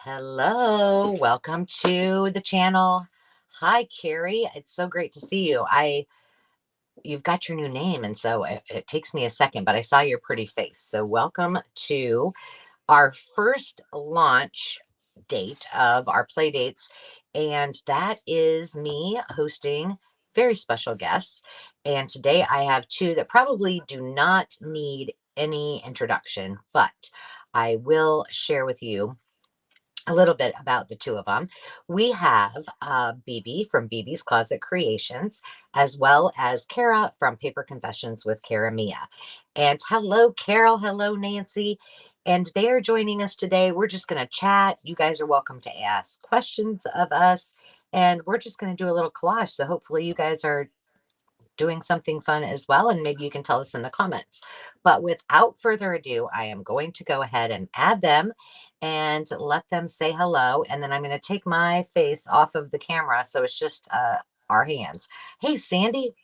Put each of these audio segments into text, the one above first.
Hello, welcome to the channel. Hi, Carrie. It's so great to see you. You've got your new name, and so it takes me a second, but I saw your pretty face. So welcome to our first launch date of our play dates, and that is me hosting very special guests. And today I have two that probably do not need any introduction, but I will share with you a little bit about the two of them. We have BB from BB's Closet Creations, as well as Cara from Paper Confessions with Cara Mia. And hello, Carol. Hello, Nancy. And they are joining us today. We're just going to chat. You guys are welcome to ask questions of us. And we're just going to do a little collage. So hopefully you guys are doing something fun as well, and maybe you can tell us in the comments. But without further ado, I am going to go ahead and add them and let them say hello, and then I'm going to take my face off of the camera so it's just our hands. Hey, Sandy.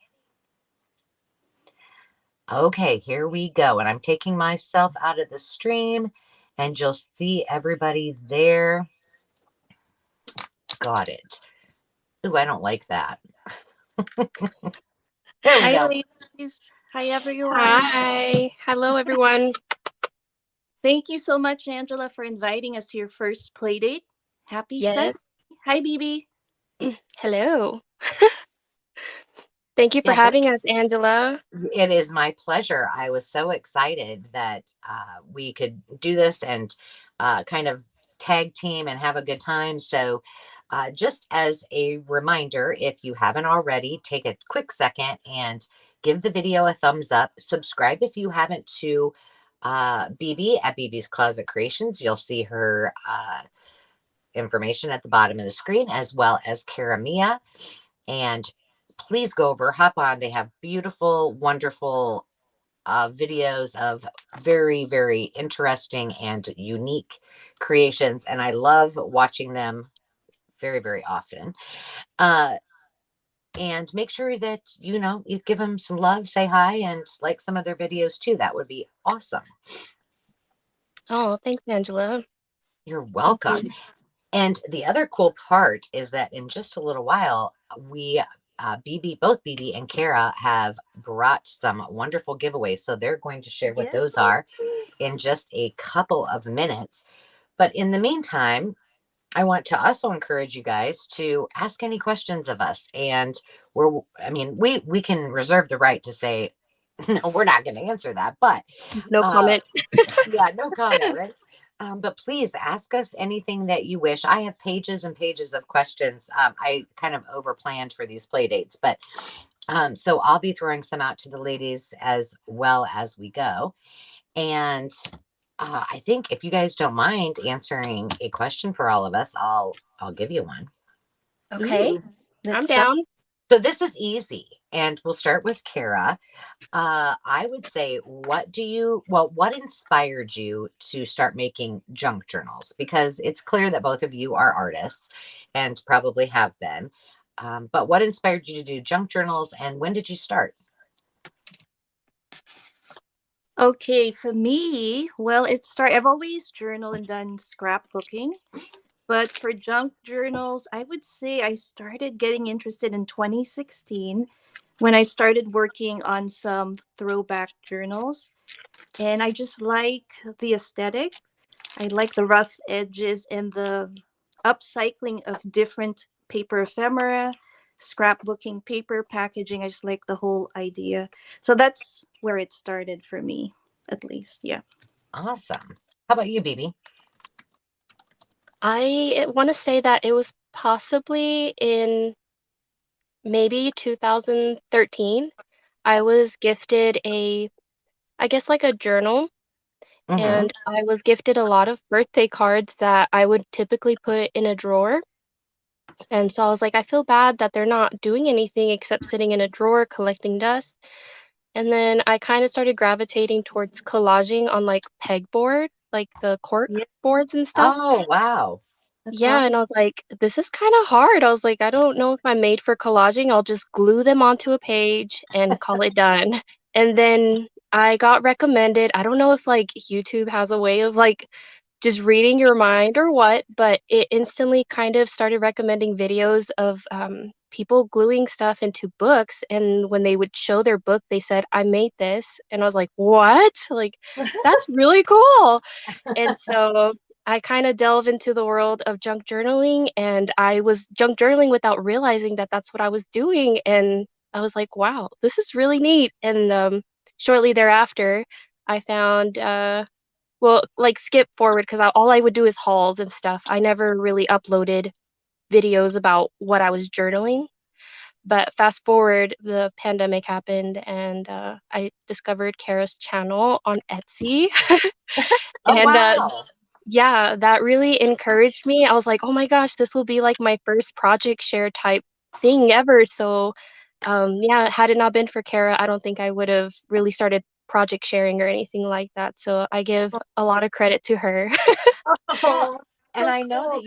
Okay, here we go, and I'm taking myself out of the stream, and you'll see everybody there. Got it. Ooh, I don't like that. There we Hi, go. ladies. Hi, everyone. Hi. Hello, everyone. Thank you so much, Angela, for inviting us to your first play date. Happy Sunday. Hi, BB. Hello. Thank you for having us, Angela. It is my pleasure. I was so excited that we could do this and kind of tag team and have a good time. So just as a reminder, if you haven't already, take a quick second and give the video a thumbs up. Subscribe if you haven't to BB at BB's Closet Creations. You'll see her information at the bottom of the screen, as well as Cara Mia. And please go over, hop on. They have beautiful, wonderful videos of very, very interesting and unique creations. And I love watching them very, very often. And make sure that, you give them some love, say hi, and like some of their videos too. That would be awesome. Oh, thanks, Angela. You're welcome. And the other cool part is that in just a little while, we both BB and Cara have brought some wonderful giveaways. So they're going to share what those are in just a couple of minutes. But in the meantime, I want to also encourage you guys to ask any questions of us. And we can reserve the right to say, no, we're not going to answer that. But no comment. Yeah, no comment, right? But please ask us anything that you wish. I have pages and pages of questions. I kind of over planned for these play dates, but so I'll be throwing some out to the ladies as well as we go. And I think if you guys don't mind answering a question for all of us, I'll give you one. Okay. I'm down. So this is easy, and we'll start with Cara. I would say, what inspired you to start making junk journals? Because it's clear that both of you are artists and probably have been. But what inspired you to do junk journals, and when did you start? Okay, for me, well, I've always journaled and done scrapbooking. But for junk journals, I would say I started getting interested in 2016 when I started working on some throwback journals. And I just like the aesthetic. I like the rough edges and the upcycling of different paper ephemera, scrapbooking, paper packaging. I just like the whole idea. So that's where it started for me, at least. Yeah. Awesome. How about you, BB? I want to say that it was possibly in maybe 2013. I was gifted a journal. Mm-hmm. And I was gifted a lot of birthday cards that I would typically put in a drawer. And so I was like, I feel bad that they're not doing anything except sitting in a drawer collecting dust. And then I kind of started gravitating towards collaging on like pegboard, like the cork boards and stuff. Oh, wow. That's yeah, awesome. and I was like, this is kind of hard. I was like, I don't know if I'm made for collaging. I'll just glue them onto a page and call it done. And then I got recommended. I don't know if like YouTube has a way of like just reading your mind or what, but it instantly kind of started recommending videos of people gluing stuff into books. And when they would show their book, they said, I made this. And I was like, what? Like, that's really cool. And so I kind of delve into the world of junk journaling, and I was junk journaling without realizing that that's what I was doing. And I was like, wow, this is really neat. And shortly thereafter, I found, well, like skip forward because all I would do is hauls and stuff. I never really uploaded videos about what I was journaling. But fast forward, the pandemic happened, and I discovered Kara's channel on Etsy. Oh, And wow. yeah, that really encouraged me. I was like, "Oh my gosh, this will be like my first project share type thing ever." So, yeah, had it not been for Kara, I don't think I would have really started project sharing or anything like that. So I give a lot of credit to her. Yeah. Oh, And so I know cool. that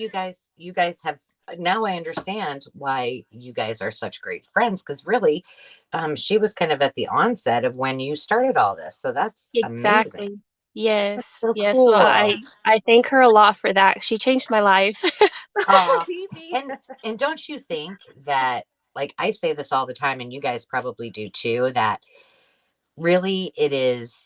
you guys have, now I understand why you guys are such great friends, because really, she was kind of at the onset of when you started all this. So that's amazing. Exactly. Yes, So yes. So cool. I thank her a lot for that. She changed my life. Uh, Phoebe. and don't you think that, like I say this all the time, and you guys probably do too, that really it is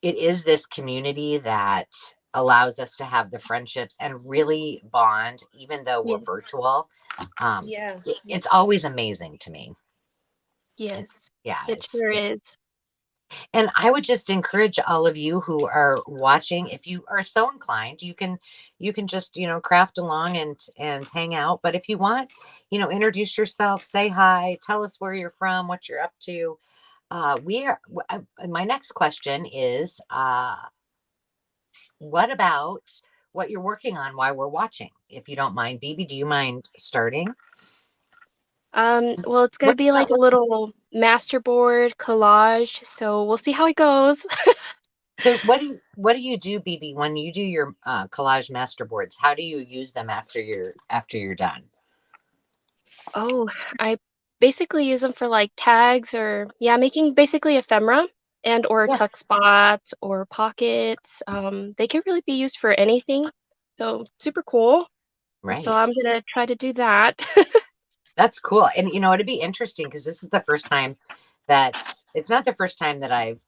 this community that allows us to have the friendships and really bond, even though we're Yeah, virtual. Yes. It's always amazing to me. It's, yes. yeah, It sure it's, is. and I would just encourage all of you who are watching, if you are so inclined, you can just, craft along and hang out. But if you want, introduce yourself, say hi, tell us where you're from, what you're up to. My next question is, what about what you're working on while we're watching? If you don't mind, BB, do you mind starting? Well, it's gonna What be about like a little masterboard collage, so we'll see how it goes. So what do you do, BB, when you do your collage masterboards? How do you use them after you're done? Oh, I basically use them for like tags or yeah, making basically ephemera and or Yeah, tuck spots or pockets. They can really be used for anything. So super cool. So right. I'm gonna try to do that. That's cool. And it'd be interesting because this is the first time that it's not the first time that I've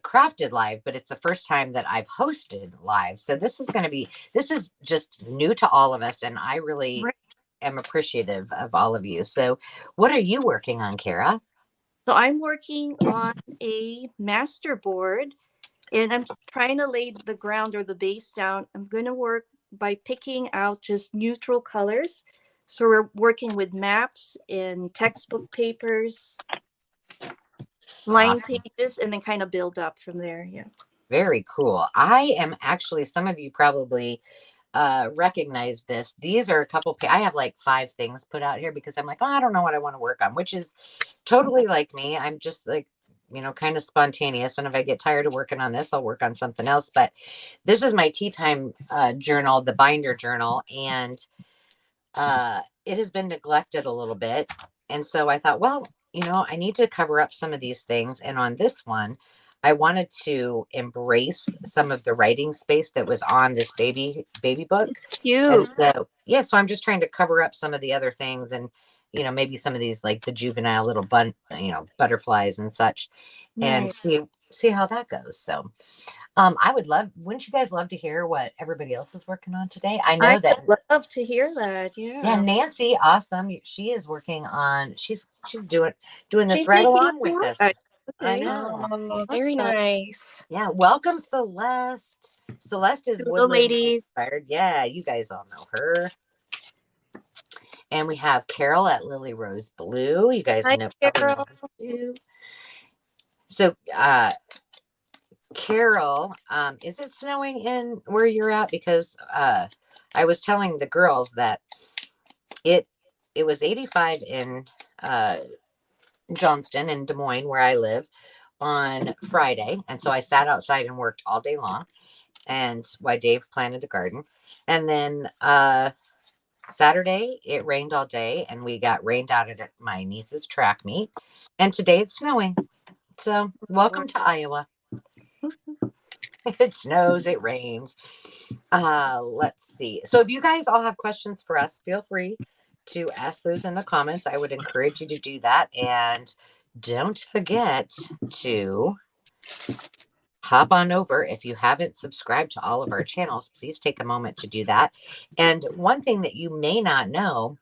crafted live, but it's the first time that I've hosted live. So this is just new to all of us, and I really Right. am appreciative of all of you. So, what are you working on, Kara? So I'm working on a master board, and I'm trying to lay the ground or the base down. I'm going to work by picking out just neutral colors. So we're working with maps and textbook papers, line Awesome. pages, and then kind of build up from there. Yeah. Very cool. I am actually, some of you probably recognize this. These are a couple I have like 5 things put out here because I'm like, oh, I don't know what I want to work on, which is totally like me. I'm just like, kind of spontaneous, and if I get tired of working on this, I'll work on something else. But this is my tea time journal, the binder journal, and it has been neglected a little bit. And so I thought, well, I need to cover up some of these things. And on this one, I wanted to embrace some of the writing space that was on this baby book. It's And cute. so, yeah, so I'm just trying to cover up some of the other things, and, maybe some of these like the juvenile little butterflies and such, and Nice. see how that goes. So, wouldn't you guys love to hear what everybody else is working on today? I I know that, would love to hear that. yeah, Yeah. Nancy, awesome. She is working on, she's doing this She's right making a along with us. collage. I Okay. know. Oh, very Awesome. nice. Yeah, welcome Celeste. Celeste is Hello, woodland ladies. inspired. Yeah, you guys all know her. And we have Carol at Lily Rose Blue. You guys Hi, probably know Carol. her too. So, Carol, is it snowing in where you're at? Because I was telling the girls that it it was 85 in uh, Johnston in Des Moines, where I live, on Friday. And so I sat outside and worked all day long. And while Dave planted a garden. And then Saturday, it rained all day, and we got rained out at my niece's track meet. And today it's snowing. So Wow. welcome to Iowa. It snows, it rains. Let's see. So if you guys all have questions for us, feel free to ask those in the comments. I would encourage you to do that. And don't forget to hop on over. If you haven't subscribed to all of our channels, please take a moment to do that. And one thing that you may not know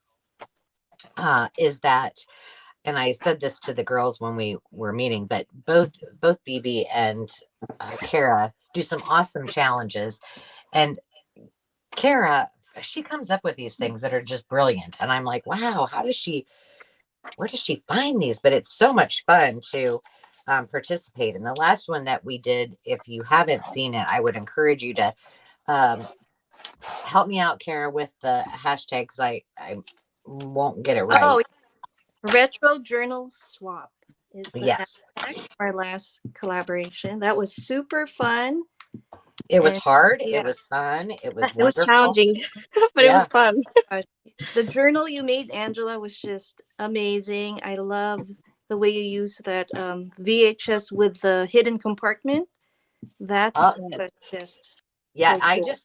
is that, and I said this to the girls when we were meeting, but both BB and Cara do some awesome challenges. And Cara, she comes up with these things that are just brilliant. And I'm like, wow, where does she find these? But it's so much fun to participate. And the last one that we did, if you haven't seen it, I would encourage you to um, help me out, Cara, with the hashtags. I won't get it right. Oh, retro journal swap is the Yes. hashtag for our last collaboration. That was super fun. It was And hard. yeah, It was fun. It was It was wonderful. challenging, but it Yeah. was fun. gosh, the journal you made, Angela, was just amazing. I love the way you use that VHS with the hidden compartment. That Uh, was just yeah. so cool.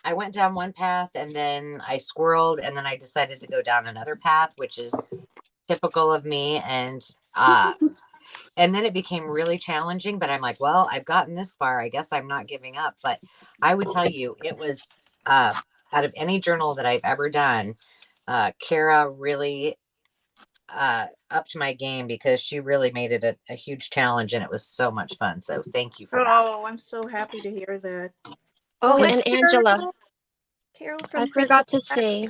I went down one path and then I squirreled and then I decided to go down another path, which is typical of me. And then it became really challenging, but I'm like, well, I've gotten this far. I guess I'm not giving up. But I would tell you, it was out of any journal that I've ever done, Cara really upped my game because she really made it a huge challenge and it was so much fun. So thank you for that. Oh, I'm so happy to hear that. Oh, Oh, And, and it's Angela, Carol. Carol I from Princess forgot to Pat. say,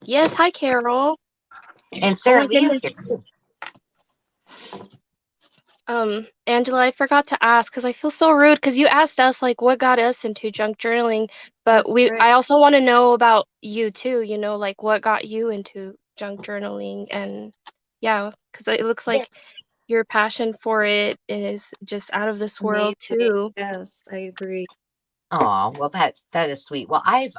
yes, hi, Carol. and Oh Sarah my Lee is goodness. here too. Angela, I forgot to ask because I feel so rude because you asked us like what got us into junk journaling, but That's right. I also want to know about you too, like what got you into junk journaling and yeah, because it looks Yeah. like your passion for it is just out of this world Amazing. too. Yes, I agree. Oh, well, that is sweet. Well, I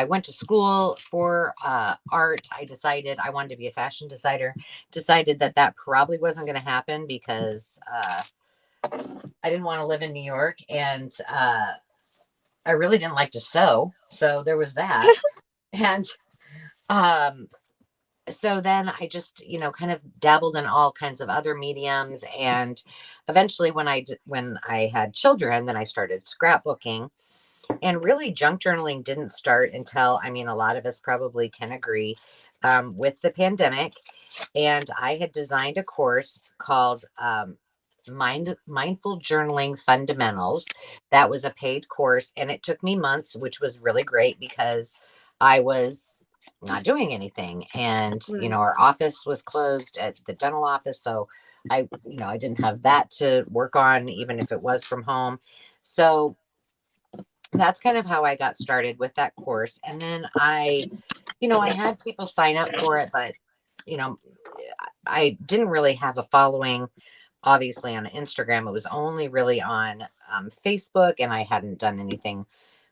went to school for art. I decided I wanted to be a fashion designer. Decided that probably wasn't going to happen because I didn't want to live in New York, and I really didn't like to sew. So there was that. And um, so then I just, kind of dabbled in all kinds of other mediums, and eventually, when I had children, then I started scrapbooking. And really, junk journaling didn't start until, I mean, a lot of us probably can agree, with the pandemic. And I had designed a course called Mindful Journaling Fundamentals. That was a paid course, and it took me months, which was really great because I was not doing anything. And, Right. our office was closed at the dental office. So I didn't have that to work on, even if it was from home. So that's kind of how I got started with that course. And then I had people sign up for it, but, you know, I didn't really have a following, obviously, on Instagram. It was only really on Facebook, and I hadn't done anything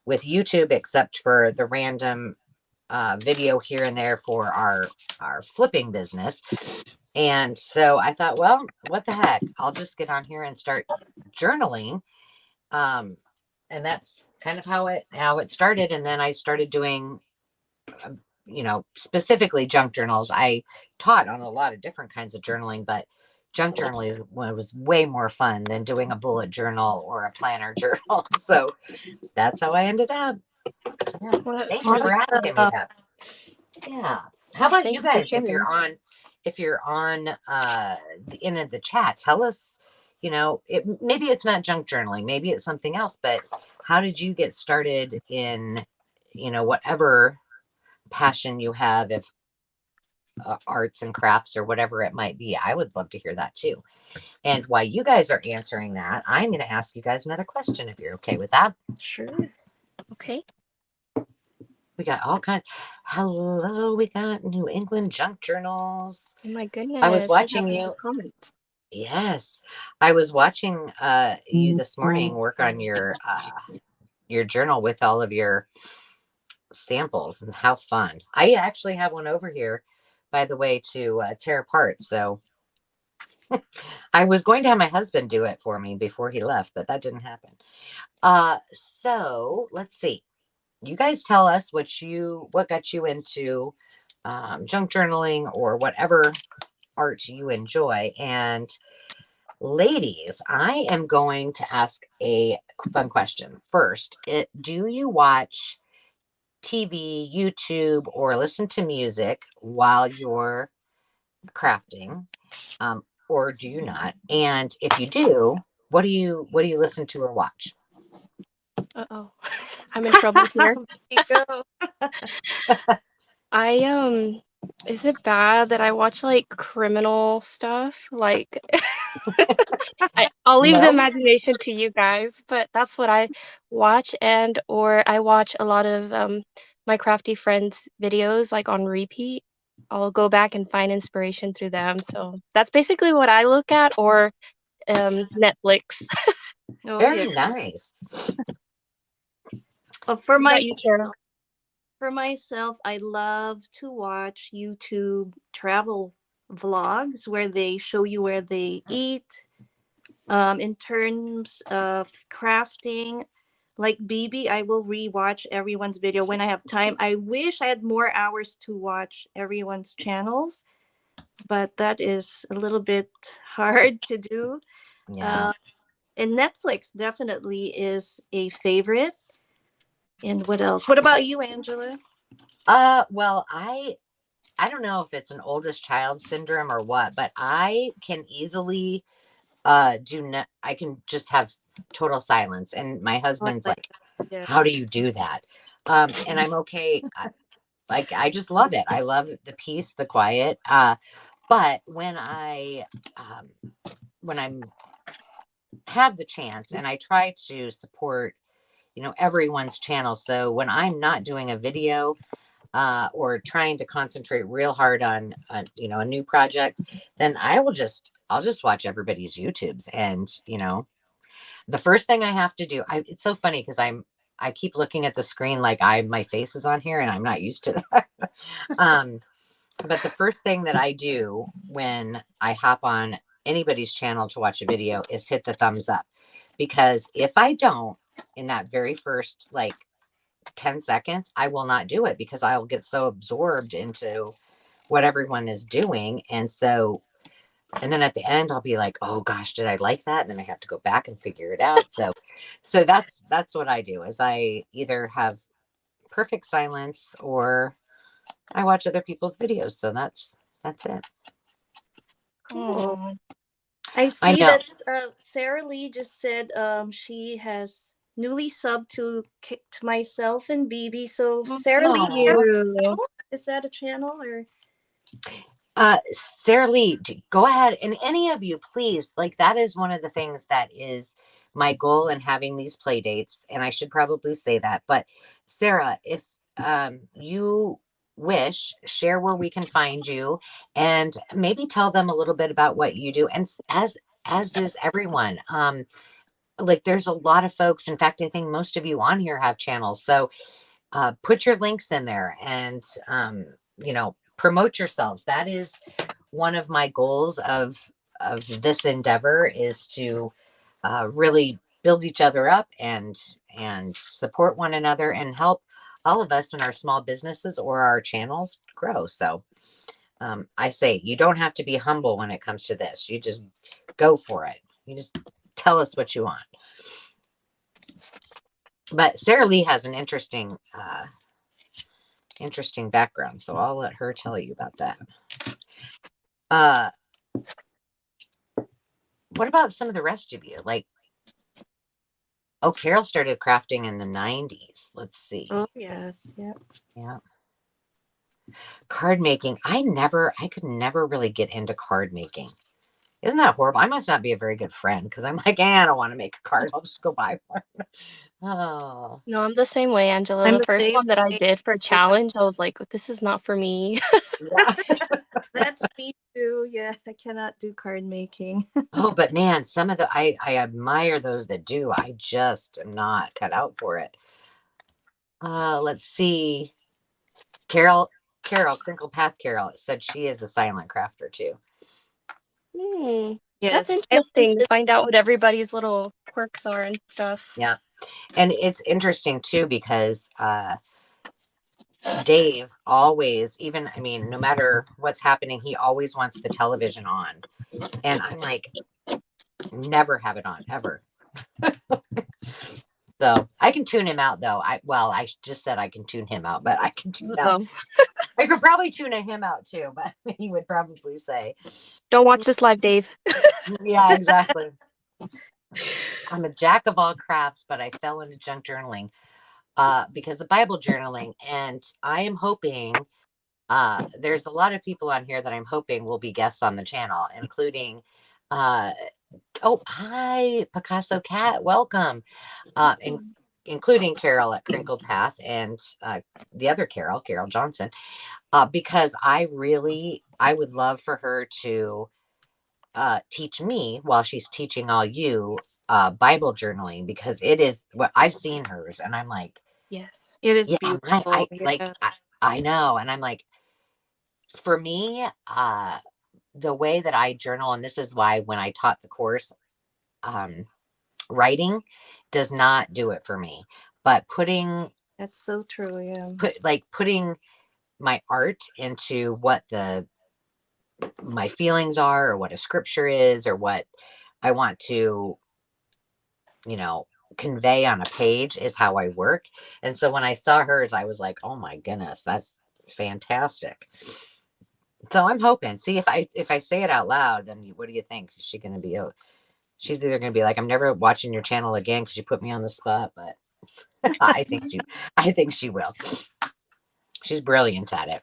with YouTube except for the random video here and there for our flipping business. And so I thought, well, what the heck? I'll just get on here and start journaling. Um, and that's kind of how it started. And then I started doing specifically junk journals. I taught on a lot of different kinds of journaling, but junk journaling was way more fun than doing a bullet journal or a planner journal. So that's how I ended up. Yeah. Well, Thank you for asking me that. Yeah. How about thank you you for guys? If sharing. you're on in the chat, tell us, maybe it's not junk journaling, maybe it's something else, but how did you get started in, whatever passion you have, if arts and crafts or whatever it might be? I would love to hear that too. And while you guys are answering that, I'm going to ask you guys another question if you're okay with that. Sure. Okay. We got all kinds. Hello, we got New England junk journals. Oh my I was goodness, we have watching a lot you. of comments. Yes, I was watching you this morning work on your journal with all of your samples, and how fun. I actually have one over here, by the way, to tear apart. So I was going to have my husband do it for me before he left, but that didn't happen. So let's see. You guys tell us what got you into junk journaling or whatever art you enjoy. And ladies, I am going to ask a fun question first. Do you watch TV, YouTube, or listen to music while you're crafting, or do you not? And if you do, what do you listen to or watch? Uh-oh. I'm in trouble here. There you go. I is it bad that I watch like criminal stuff? Like I'll leave the No. imagination to you guys, but that's what I watch, and or I watch a lot of my crafty friends' videos like on repeat. I'll go back and find inspiration through them. So that's basically what I look at, or Netflix. Oh yeah. Very nice. For What about you, myself, Kara? I love to watch YouTube travel vlogs where they show you where they eat. In terms of crafting, like BB, I will rewatch everyone's video when I have time. I wish I had more hours to watch everyone's channels, but that is a little bit hard to do. Yeah. Uh, and Netflix definitely is a favorite. And what else? What about you, Angela? Well, I don't know if it's an oldest child syndrome or what, but I can easily do not I can just have total silence. And my Oh, I husband's like like, that. Yeah. how do you do that? And I'm okay. Like I just love it. I love the peace, the quiet. But um when I'm have the chance and I try to support, everyone's channel. So when I'm not doing a video, or trying to concentrate real hard on, a new project, then I'll just watch everybody's YouTubes. And, the first thing I have to do, it's so funny because I keep looking at the screen like my face is on here and I'm not used to that. um, but the first thing that I do when I hop on anybody's channel to watch a video is hit the thumbs up. Because if I don't, in that very first like 10 seconds, I will not do it because I'll get so absorbed into what everyone is doing. And then at the end, I'll be like, oh gosh, did I like that? And then I have to go back and figure it out. So that's what I do is I either have perfect silence or I watch other people's videos. So that's it. Cool. Oh, I I see know. that Sarah Lee just said she has newly subbed to myself and BB. So Sarah Lee, thank do you have Oh, a you. channel? Is that a channel or? Sarah Lee, go ahead. And any of you, please, like that is one of the things that is my goal in having these play dates. And I should probably say that. But Sarah, if you wish, share where we can find you and maybe tell them a little bit about what you do. And as is everyone. Like there's a lot of folks. In fact, I think most of you on here have channels. So put your links in there and promote yourselves. That is one of my goals of this endeavor is to really build each other up and support one another and help all of us in our small businesses or our channels grow. So I say you don't have to be humble when it comes to this. You just go for it. You just tell us what you want. But Sarah Lee has an interesting background, so I'll let her tell you about that. Uh, what about some of the rest of you? Like, oh, Carol started crafting in the 90s. Let's see. Oh yes, yeah. Yeah. Card making. I could never really get into card making. Isn't that horrible? I must not be a very good friend because I'm like, I don't want to make a card. I'll just go buy one. Oh, No, I'm the same way, Angela. I'm The the first same one that I way. did for a Yeah, challenge, I was like, this is not for me. yeah. that's me too. Yeah, I cannot do card making. Oh, but man, some of I admire those that do. I just am not cut out for it. Let's see. Carol, Crinkle Path Carol said she is a silent crafter too. Hmm. That's Yes. interesting to find out what everybody's little quirks are and stuff. Yeah. And it's interesting too, because Dave always, even, I mean, no matter what's happening, he always wants the television on. And I'm like, never have it on, ever. So I can tune him out though. I just said I can tune him out, but I can tune out. Oh, I could probably tune him out too, but he would probably say, don't watch this live, Dave. yeah, exactly. I'm a jack of all crafts, but I fell into junk journaling because of Bible journaling. And I am hoping there's a lot of people on here that I'm hoping will be guests on the channel, including uh, oh, hi, Picasso Cat, welcome. Including Carol at Crinkled Path and the other Carol Johnson, because I would love for her to teach me while she's teaching all you Bible journaling, because it is what I've seen hers, and I'm like, Yes. It is yeah, beautiful. Yeah. I know, and I'm like, for me, the way that I journal, and this is why when I taught the course, um, writing does not do it for me, but That's so true. Yeah. putting my art into what my feelings are, or what a scripture is, or what I want to, you know, convey on a page is how I work. And so when I saw hers, I was like, oh my goodness, that's fantastic. So I'm hoping, see, if I say it out loud, then what do you think? Is she going to be she's either going to be like, I'm never watching your channel again because you put me on the spot, but I think she will. She's brilliant at it.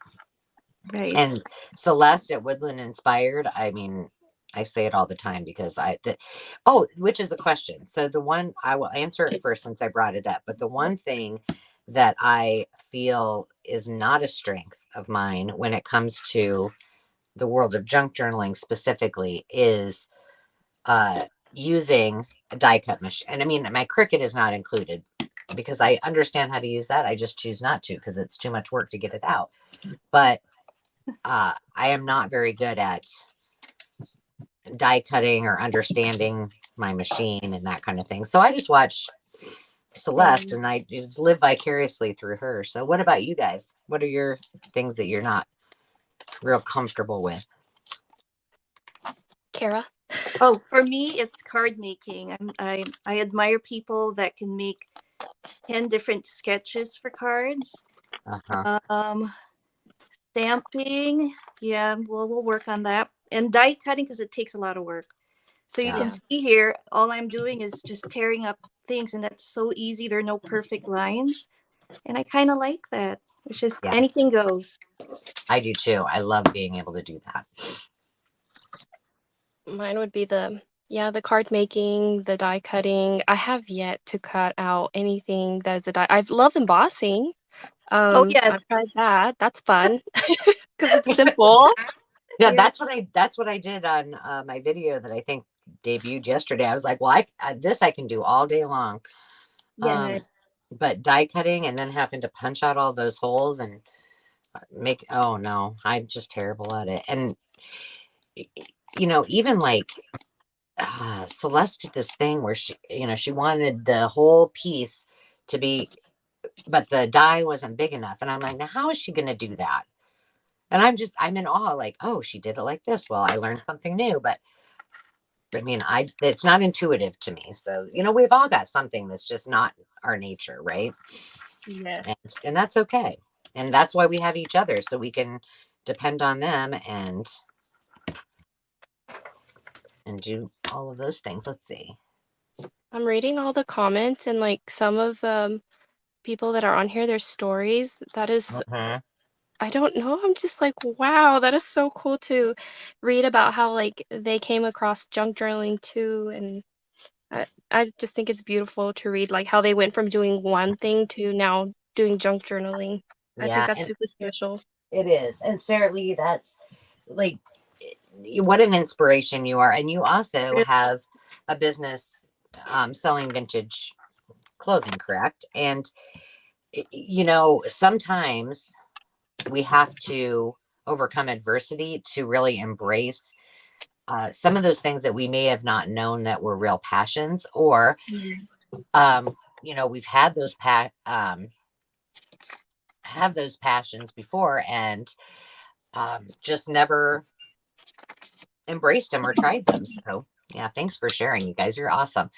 Right. And Celeste at Woodland Inspired, I mean, I say it all the time because which is a question. So the one, I will answer it first since I brought it up, but the one thing that I feel is not a strength of mine when it comes to the world of junk journaling specifically is using a die cut machine. And I mean, my Cricut is not included because I understand how to use that. I just choose not to because it's too much work to get it out. But I am not very good at die cutting or understanding my machine and that kind of thing. So I just watch Celeste and I just live vicariously through her. So what about you guys? What are your things that you're not real comfortable with? Cara? Oh, for me, it's card making. I admire people that can make 10 different sketches for cards. Uh-huh. Stamping, yeah, we'll work on that. And die cutting because it takes a lot of work. So you can Yeah. see here, all I'm doing is just tearing up things, and that's so easy. There are no perfect lines, and I kind of like that. It's just Yeah. anything goes. I do too. I love being able to do that. Mine would be the card making, the die cutting. I have yet to cut out anything that is a die. I love embossing. Oh yes, I've tried that. That's fun because it's simple. Yeah, yeah, that's what I did on my video that I think debuted yesterday. I was like, well, this I can do all day long. yeah. But die cutting and then having to punch out all those holes and oh no, I'm just terrible at it. And even like Celeste did this thing where she wanted the whole piece to be, but the die wasn't big enough. And I'm like, now how is she going to do that? And I'm in awe, like, oh, she did it like this. Well, I learned something new, but I mean, it's not intuitive to me. So, we've all got something that's just not our nature, right? Yeah. And that's okay. And that's why we have each other, so we can depend on them and do all of those things. Let's see. I'm reading all the comments and like some of people that are on here, their stories. That is, Mhm. I don't know. I'm just like, wow, that is so cool to read about how like they came across junk journaling too. And I just think it's beautiful to read like how they went from doing one thing to now doing junk journaling. I think Yeah, that's and super special. it is. And Sarah Lee, that's like, what an inspiration you are. And you also have a business selling vintage clothing, correct? And sometimes we have to overcome adversity to really embrace some of those things that we may have not known that were real passions, or Yes. we've had those have those passions before, and just never embraced them or tried them. So yeah, thanks for sharing, you guys. You're awesome.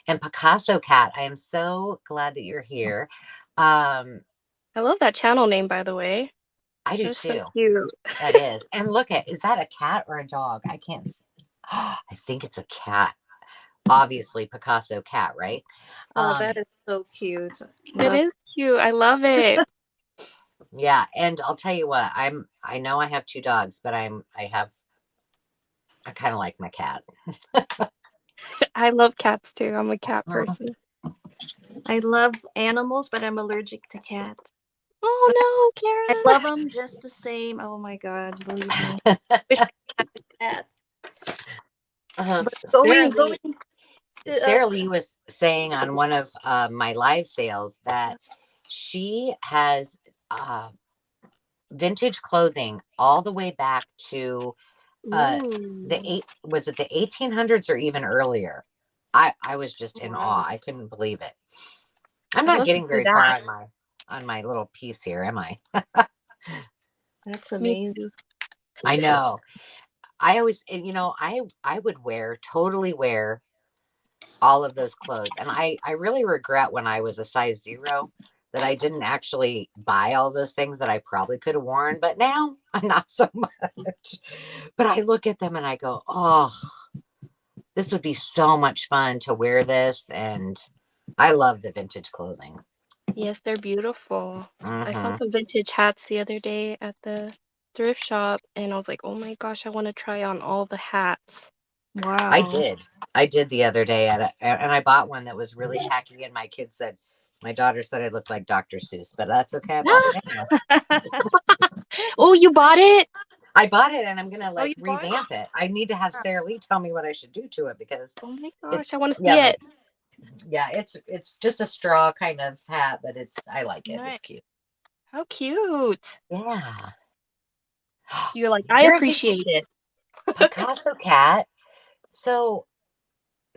And Picasso Cat, I am so glad that you're here. Um, I love that channel name, by the way. I do That's so too. cute. That is. And look at, is that a cat or a dog? I can't. I think it's a cat. Obviously, Picasso Cat, right? Oh, Um, that is so cute. It Love. is cute. I love it. yeah. And I'll tell you what, I know I have two dogs, but I kind of like my cat. I love cats too. I'm a cat Mhm. person. I love animals, but I'm allergic to cats. Oh But no, I Kara. love them just the same. Oh my God, believe me. Wish I had a cat. But Sarah going, Lee, going. Sarah Lee was saying on one of my live sales that she has vintage clothing all the way back to uh, the Ooh. eight was it the 1800s or even earlier. I was just in awe. Wow. I couldn't believe it. I'm I'd not love to getting see very far that. on my little piece here, am I? That's Me amazing. too. I know. I always, I would totally wear all of those clothes. And I really regret when I was a size 0 that I didn't actually buy all those things that I probably could have worn. But now I'm not so much. But I look at them and I go, oh, this would be so much fun to wear this. And I love the vintage clothing. Yes, they're beautiful. I saw Hmm. some vintage hats the other day at the thrift shop, and I was like, oh my gosh, I want to try on all the hats. I Wow. did. I did the other day and I bought one that was really tacky. And my daughter said I looked like Dr. Seuss, but that's okay. I bought it anyway. Oh, you bought it? I bought it and I'm gonna Oh, like you bought it? revamp it. I need to have Sarah Lee tell me what I should do to it because Oh my it, gosh, I want to see yeah, it. it's just a straw kind of hat, but I like it. Nice. It's cute. How cute. Yeah. You're like, I You're a vintage appreciate it. Picasso cat. So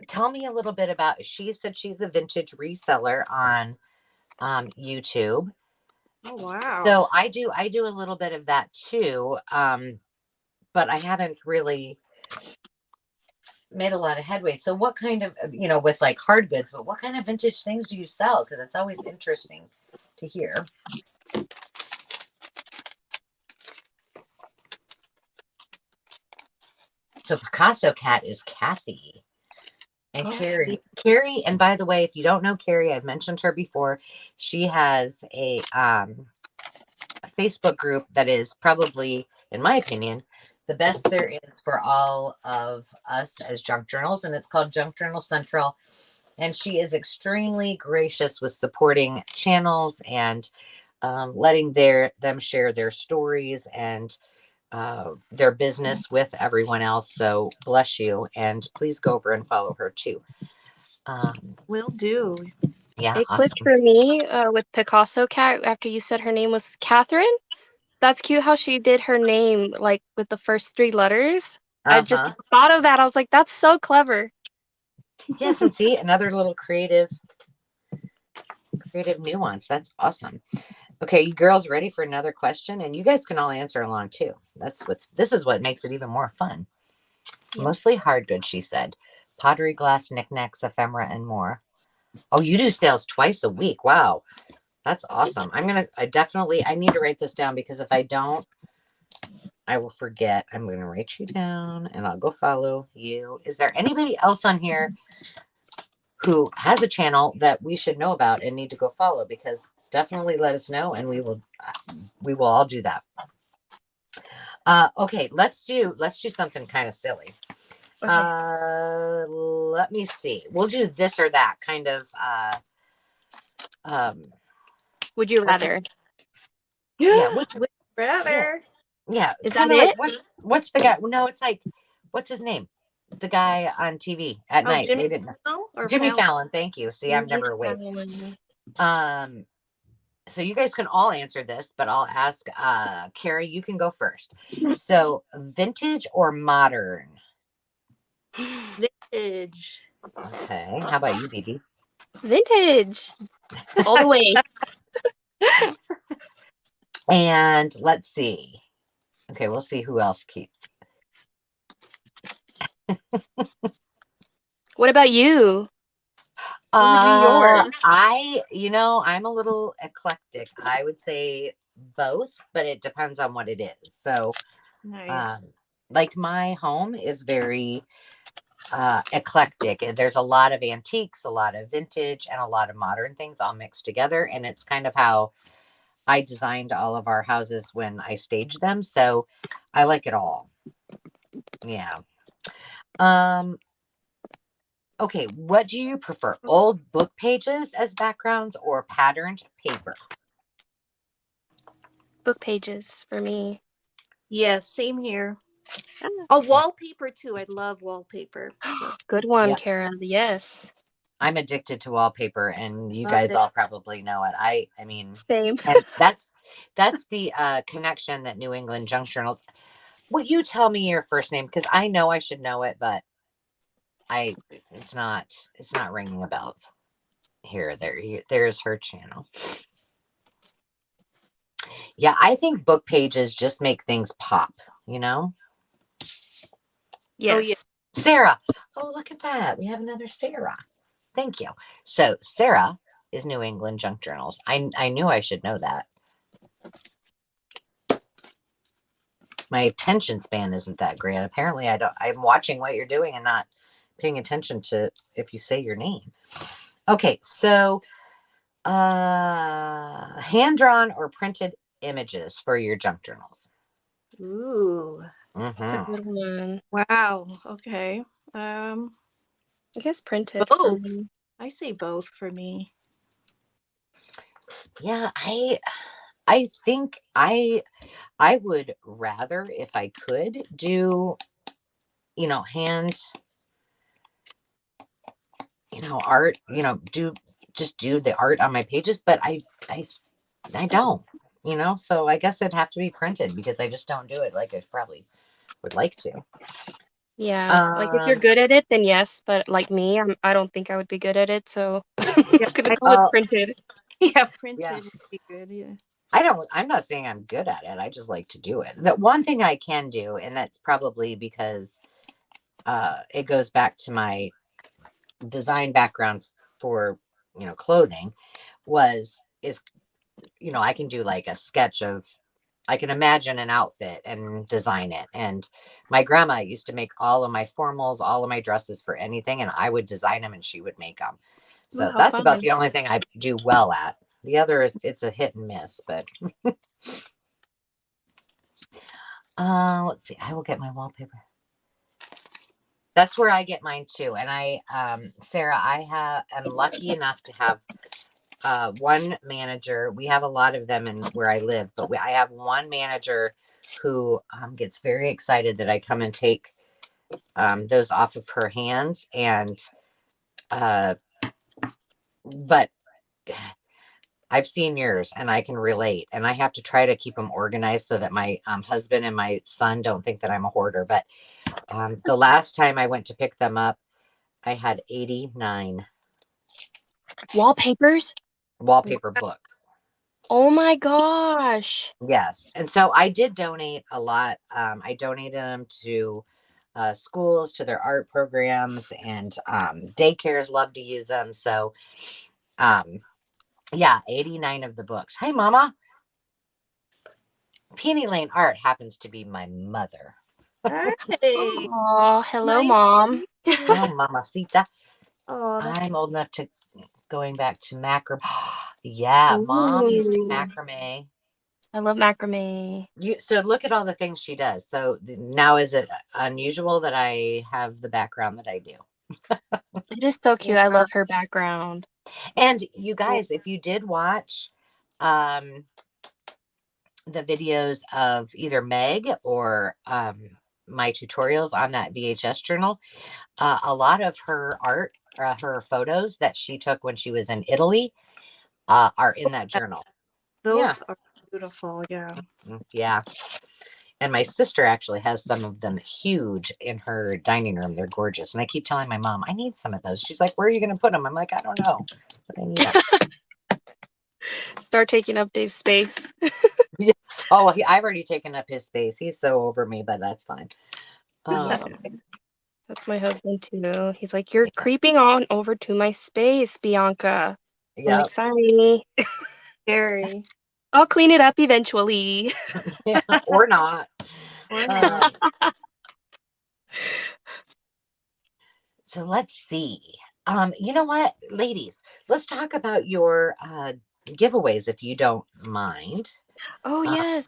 tell me a little bit about. She said she's a vintage reseller on YouTube. Oh wow. So I do a little bit of that too. But I haven't really made a lot of headway. So what kind of, with like hard goods, but what kind of vintage things do you sell? Because it's always interesting to hear. So Picasso Cat is Kathy. And Kathy. Carrie, and by the way, if you don't know Carrie, I've mentioned her before. She has a Facebook group that is probably, in my opinion, the best there is for all of us as junk journals, and it's called Junk Journal Central. And she is extremely gracious with supporting channels and letting them share their stories and their business with everyone else. So bless you, and please go over and follow her too. Will do. Yeah, It clicked awesome. for me with Picasso Cat after you said her name was Catherine. That's cute how she did her name like with the first 3 letters. I just Uh-huh. thought of that. I was like, that's so clever. Yes, and see, another little creative nuance. That's awesome. Okay, you girls ready for another question? And you guys can all answer along too. This is what makes it even more fun. Yep. Mostly hard goods, she said. Pottery, glass, knickknacks, ephemera, and more. Oh, you do sales twice a week. Wow. That's awesome. I need to write this down because if I don't, I will forget. I'm going to write you down and I'll go follow you. Is there anybody else on here who has a channel that we should know about and need to go follow? Because definitely let us know and we will all do that. Okay, let's do something kind of silly. Okay. Let me see. We'll do this or that kind of um Would you what's rather? yeah, Would yeah, rather. yeah, Is that kind of like it? what's the guy? No, it's like what's his name? The guy on TV at Oh, night. Jimmy They didn't Fallon or Jimmy Fallon? Fallon, thank you. See, I'm Jimmy never awake. Fallon. Um so you guys can all answer this, but I'll ask Carrie, you can go first. So vintage or modern? Vintage. Okay. How about you, BB? Vintage. All the way. And let's see. Okay, we'll see who else keeps. What about you? What would be yours? I'm a little eclectic. I would say both, but it depends on what it is. So, Nice. um, like my home is very eclectic. There's a lot of antiques, a lot of vintage, and a lot of modern things all mixed together. And it's kind of how I designed all of our houses when I staged them. So I like it all. Yeah. Um, okay, what do you prefer? Old book pages as backgrounds or patterned paper? Book pages for me. Yes, same here. Ah, Oh, wallpaper too. I love wallpaper. So good one, Yeah, Cara. Yes. I'm addicted to wallpaper, and you love guys it. all probably know it. I mean, Same. and that's the connection that New England Junk Journals. Will you tell me your first name? Because I know I should know it, but I it's not ringing a bells. There's her channel. Yeah, I think book pages just make things pop, you know? Oh yeah. Yes. Sarah. Oh, look at that. We have another Sarah. Thank you. So Sarah is New England Junk Journals. I knew I should know that. My attention span isn't that great. Apparently I'm watching what you're doing and not paying attention to if you say your name. Okay, so hand drawn or printed images for your junk journals. Ooh. That's a Mm-hmm. good one. Wow. Okay. I guess printed for Both. me. I say both for me. Yeah, I think I would rather, if I could, do hand art, do the art on my pages, but I don't, so I guess it'd have to be printed because I just don't do it like I probably would like to. Yeah. Like if you're Um, good at it, then yes. But like me, I don't think I would be good at it. So I'm Yeah. gonna I, go with oh, printed. yeah. yeah. Printed would be good. Yeah. I'm not saying I'm good at it. I just like to do it. The one thing I can do, and that's probably because it goes back to my design background for, clothing is I can do like a sketch of, I can imagine an outfit and design it. And my grandma used to make all of my formals, all of my dresses for anything, and I would design them and she would make them. Oh, So how that's about fun. the only thing I do well at. The other is it's a hit and miss, but let's see. I will get my wallpaper. That's where I get mine too. And Sarah, am lucky enough to have one manager. We have a lot of them in where I live, but I have one manager who gets very excited that I come and take those off of her hands. And, but I've seen yours and I can relate. And I have to try to keep them organized so that my husband and my son don't think that I'm a hoarder. But the last time I went to pick them up, I had 89 Wallpapers? wallpaper books. Oh my gosh. Yes. And so I did donate a lot. I donated them to schools, to their art programs, and daycares love to use them. So, um, yeah, 89 of the books. Hey, Mama. Peony Lane Art happens to be my mother. Hey. Oh, hello, Nice to mom. meet you. Oh, Mamacita. Oh, that's I'm old enough to going back to macrame. Yeah, Mom used to Ooh, macrame. I love macrame. So look at all the things she does. So now is it unusual that I have the background that I do? It is so cute. I wow. love her background. And you guys, if you did watch um, the videos of either Meg or my tutorials on that VHS journal, a lot of her art, her photos that she took when she was in Italy are in that journal. Yeah. Those are beautiful. Yeah. Yeah. And my sister actually has some of them huge in her dining room. They're gorgeous. And I keep telling my mom, I need some of those. She's like, where are you going to put them? I'm like, I don't know, but I need them. Start taking up Dave's space. Yeah. Oh, I've already taken up his space. He's so over me, but that's fine. Yeah. That's my husband too. He's like, you're creeping on over to my space, Bianca. I'm Yeah. like, sorry. Scary. I'll clean it up eventually. Or not. Or not. So let's see. You know what, ladies, let's talk about your giveaways if you don't mind. Oh, Uh, yes.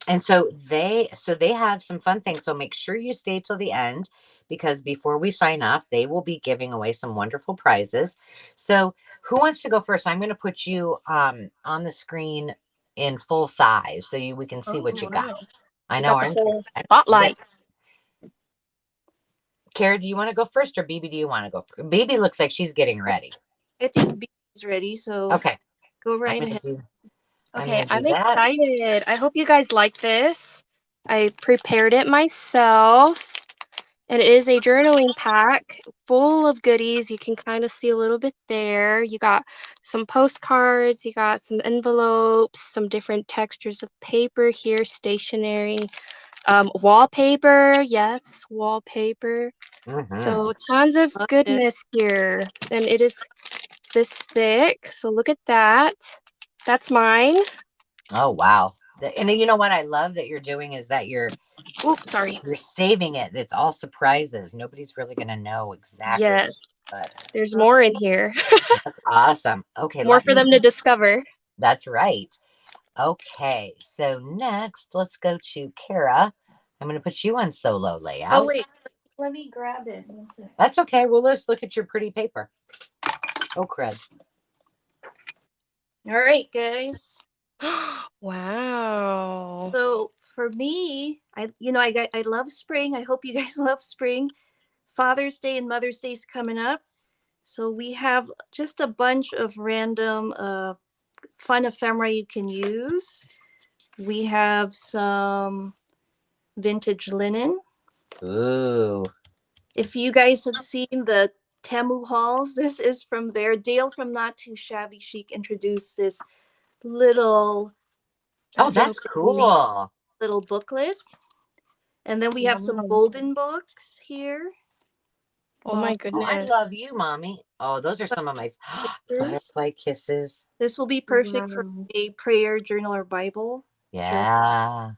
and so they have some fun things. So make sure you stay till the end because before we sign off, they will be giving away some wonderful prizes. So who wants to go first? I'm going to put you on the screen in full size so we can see Oh, what you got. wow. I You know. got the whole spotlight. Kara, do you want to go first or BB, do you want to go first? BB looks like she's getting ready. I think B is ready, so Okay. go right ahead. Okay, I'm I'm gonna do that. excited. I hope you guys like this. I prepared it myself. And it is a journaling pack full of goodies. You can kind of see a little bit there. You got some postcards, you got some envelopes, some different textures of paper here, stationery, wallpaper. Yes, wallpaper. So tons of Love it. goodness here. And it is this thick. So look at that. That's mine. Oh wow. And you know what I love that you're doing is that Oh, sorry. you're saving it. It's all surprises. Nobody's really gonna know exactly. Yes, But there's more in here. that's awesome. Okay, More for them to discover. that's right. Okay, so next let's go to Kara. I'm gonna put you on solo Oh, layout. wait. Let me grab it. One sec. That's okay. Well, let's look at your pretty paper. Oh crud. All right, guys. Wow. So for me, I love spring. I hope you guys love spring. Father's Day and Mother's Day is coming up. So we have just a bunch of random fun ephemera you can use. We have some vintage linen. Ooh. If you guys have seen the Temu hauls, this is from there. Dale from Not Too Shabby Chic introduced this little Oh, that's cool. little booklet. And then we have some Wow. golden books here. Oh my Oh, I goodness. love you, mommy. Oh, those are some of my butterfly kisses. This will be perfect for Wow. a prayer journal or Bible journal. Yeah.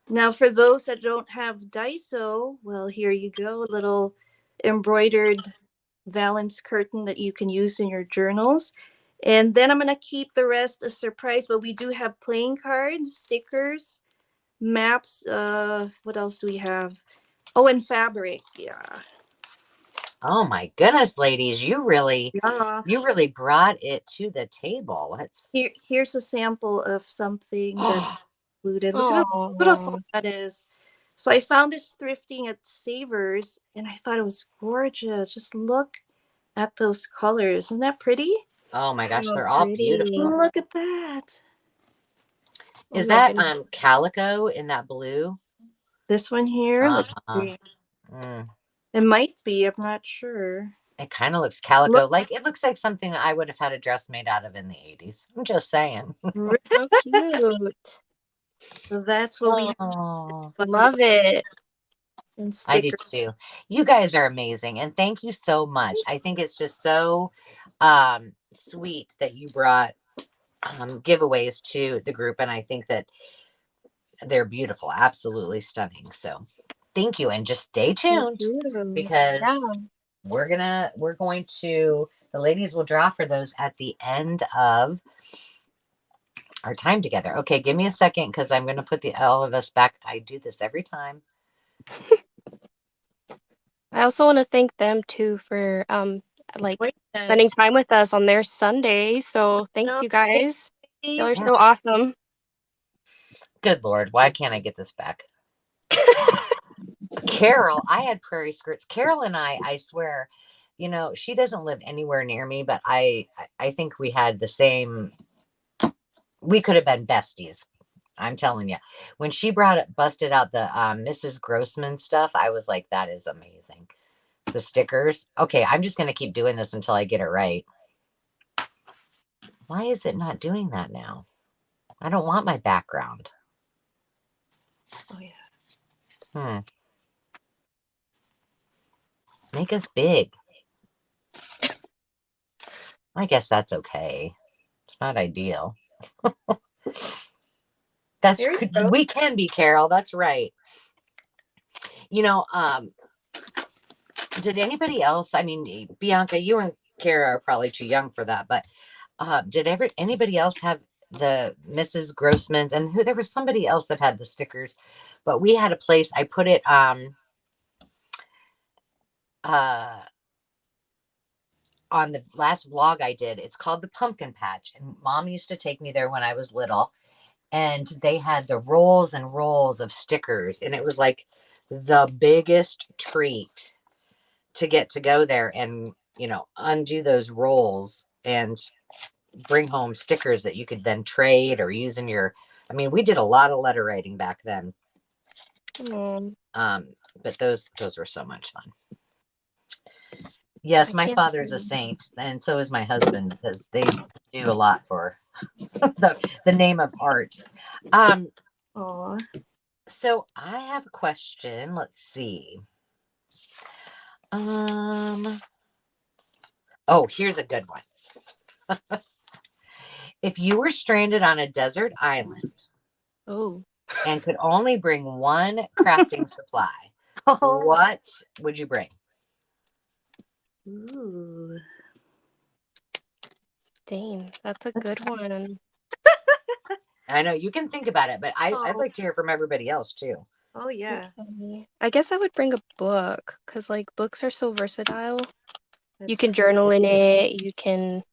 Now, for those that don't have Daiso, well, here you go, a little embroidered valance curtain that you can use in your journals. And then I'm going to keep the rest a surprise, but we do have playing cards, stickers, maps. What else do we have? Oh, and fabric. Yeah. Oh my goodness, ladies, Yeah. you really brought it to the table. Here's a sample of something that Oh, included. Look at how beautiful Oh, that is. So I found this thrifting at Savers and I thought it was gorgeous. Just look at those colors. Isn't that pretty? oh my gosh, how they're all pretty. beautiful. Look at that. Oh Is my that goodness. calico in that blue? This one here, let's Uh-huh. see. Mm. It might be, I'm not sure. It kind of looks calico. Look, Like it looks like something I would have had a dress made out of in the 80s. I'm just saying. How cute. so that's what we have. Oh, Love it. And I do stickers. too. You guys are amazing. And thank you so much. I think it's just so sweet that you brought giveaways to the group. And I think that they're beautiful, absolutely stunning. So thank you. And just stay Thank tuned you. Yeah. because we're going to, the ladies will draw for those at the end of our time together. Okay, give me a second because I'm going to put all of us back. I do this every time. I also want to thank them too for like spending Join us. time with us on their Sunday. So thanks No, you guys. Y'all are ladies. so awesome. Good Lord, why can't I get this back? Carol, I had prairie skirts. Carol and I swear, she doesn't live anywhere near me, but I think we had the same, we could have been besties. I'm telling you, when she busted out the Mrs. Grossman stuff, I was like, that is amazing. The stickers. Okay, I'm just going to keep doing this until I get it right. Why is it not doing that now? I don't want my background. Oh, yeah. Make us big. I guess that's okay. It's not ideal. We can be, Carol. That's right. You know, did anybody else? I mean, Bianca, you and Kara are probably too young for that, but did anybody else have the Mrs. Grossman's? And there was somebody else that had the stickers, but we had a place. I put it on the last vlog I did. It's called the Pumpkin Patch, and Mom used to take me there when I was little, and they had the rolls and rolls of stickers, and it was like the biggest treat to get to go there and, you know, undo those rolls and bring home stickers that you could then trade or use in your, I mean, we did a lot of letter writing back then. But those were so much fun. Yes, my father's a saint, and so is my husband, because they do a lot for the name of art. So I have a question. Let's see. Oh, here's a good one. If you were stranded on a desert island and could only bring one crafting supply, what would you bring? Ooh. Dang, that's a good one. I know, you can think about it, but I'd like to hear from everybody else too. Oh, yeah. Okay. I guess I would bring a book, because like books are so versatile. You can journal in it. You can,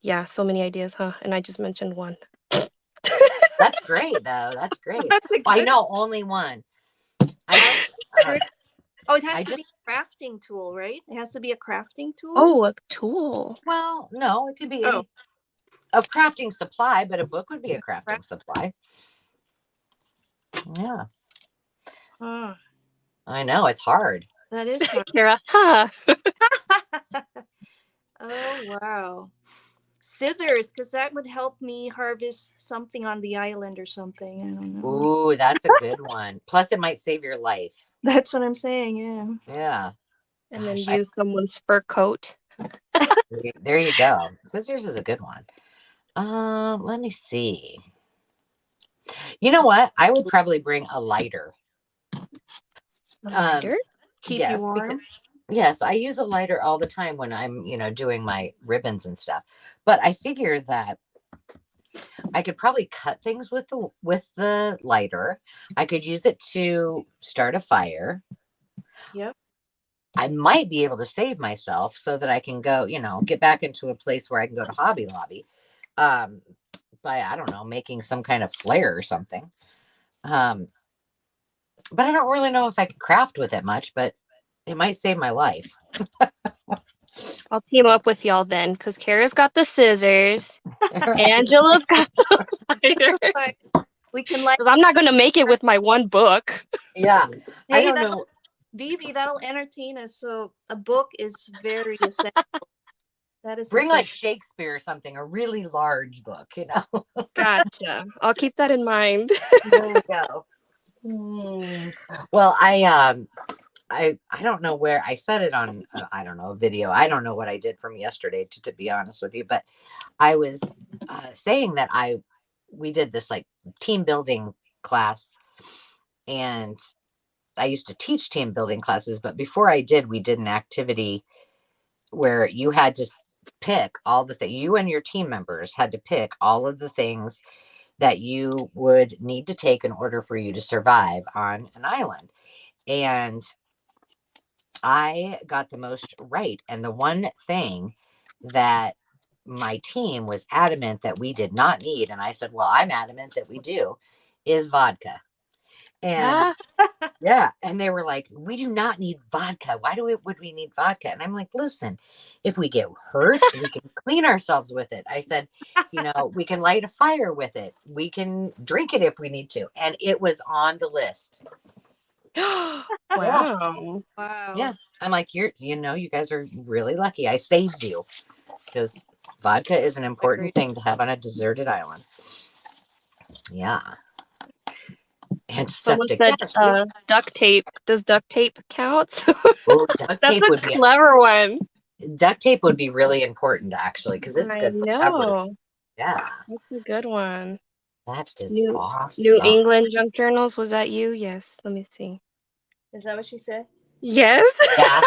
yeah, so many ideas, huh? And I just mentioned one. That's great, though. That's great. I know, only one. It has to be a crafting tool, right? It has to be a crafting tool. Oh, a tool. Well, no, it could be a crafting supply, but a book would be a crafting supply. Yeah. I know, it's hard. That is hard. Kara, Oh, wow. Scissors, because that would help me harvest something on the island or something. I don't know. Ooh, that's a good one. Plus, it might save your life. That's what I'm saying, yeah. Yeah. And then use someone's fur coat. There you go. Scissors is a good one. Let me see. You know what? I would probably bring a lighter. A lighter? Keep you warm? Yes, I use a lighter all the time when I'm, you know, doing my ribbons and stuff. But I figure that I could probably cut things with the lighter. I could use it to start a fire. Yep. I might be able to save myself so that I can go, you know, get back into a place where I can go to Hobby Lobby. By, I don't know, making some kind of flare or something. But I don't really know if I could craft with it much, but it might save my life. I'll team up with y'all then, because Kara's got the scissors. Angela's got the lighter. We can like, because I'm not going to make it with my one book. Yeah. Hey, I don't know. Vivi, that'll entertain us. So a book is very essential. That is bring like Shakespeare or something, a really large book, you know. Gotcha. I'll keep that in mind. There you go. Well, I don't know where I said it on, I don't know, a video. I don't know what I did from yesterday, to be honest with you, but I was saying that we did this like team building class, and I used to teach team building classes, but before I did, we did an activity where you had to pick all the things, you and your team members had to pick all of the things that you would need to take in order for you to survive on an island. And I got the most right. And the one thing that my team was adamant that we did not need, and I said, well, I'm adamant that we do, is vodka. And Ah, yeah, and they were like, we do not need vodka. Would we need vodka? And I'm like, listen, if we get hurt, we can clean ourselves with it. I said, we can light a fire with it. We can drink it if we need to. And it was on the list. Yeah. wow. Yeah. Wow. I'm like, you guys are really lucky. I saved you because vodka is an important Agreed. thing to have on a deserted island. Yeah. Someone Antiseptic. said Yeah. See? duct tape. Does duct tape count? Oh, duct That's tape a would be clever one. really important actually because it's I good forever. know. Yeah. That's a good one. That is New awesome. England Junk Journals, was that you? Yes. Let me see. Is that what she said? Yes. Yeah.